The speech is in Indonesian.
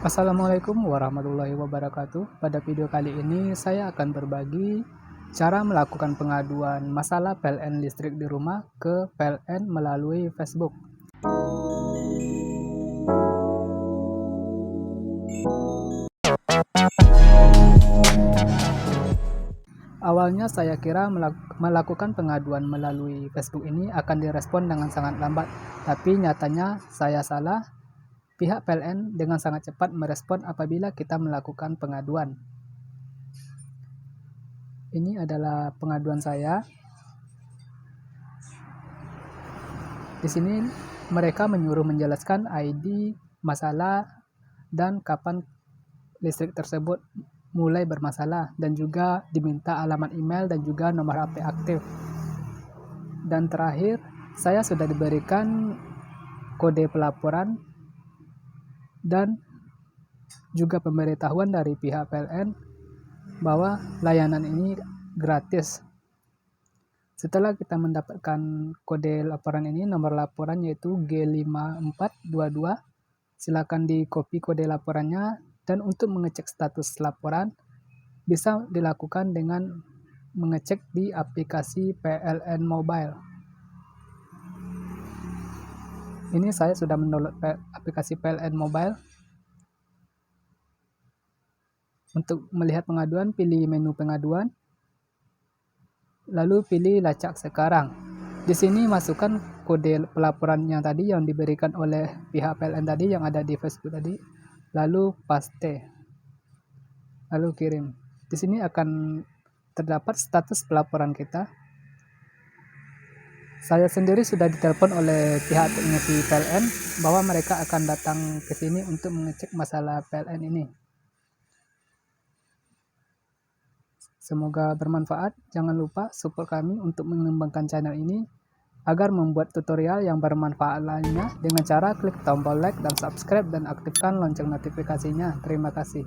Assalamualaikum warahmatullahi wabarakatuh. Pada video kali ini saya akan berbagi cara melakukan pengaduan masalah PLN listrik di rumah ke PLN melalui Facebook. Awalnya saya kira melakukan pengaduan melalui Facebook ini akan direspon dengan sangat lambat, tapi nyatanya saya salah. Pihak PLN dengan sangat cepat merespon apabila kita melakukan pengaduan. Ini adalah pengaduan saya. Di sini mereka menyuruh menjelaskan ID, masalah, dan kapan listrik tersebut mulai bermasalah, dan juga diminta alamat email dan juga nomor HP aktif. Dan terakhir, saya sudah diberikan kode pelaporan dan juga pemberitahuan dari pihak PLN bahwa layanan ini gratis. Setelah kita mendapatkan kode laporan ini, nomor laporan yaitu G5422, silakan di copy kode laporannya, dan untuk mengecek status laporan bisa dilakukan dengan mengecek di aplikasi PLN Mobile. Ini saya sudah mendownload aplikasi PLN Mobile. Untuk melihat pengaduan, pilih menu pengaduan, lalu pilih lacak sekarang. Di sini masukkan kode pelaporan yang tadi yang diberikan oleh pihak PLN tadi yang ada di Facebook tadi, lalu paste, lalu kirim. Di sini akan terdapat status pelaporan kita. Saya sendiri sudah ditelepon oleh pihak teknisi PLN bahwa mereka akan datang ke sini untuk mengecek masalah PLN ini. Semoga bermanfaat. Jangan lupa support kami untuk mengembangkan channel ini agar membuat tutorial yang bermanfaat lainnya dengan cara klik tombol like dan subscribe dan aktifkan lonceng notifikasinya. Terima kasih.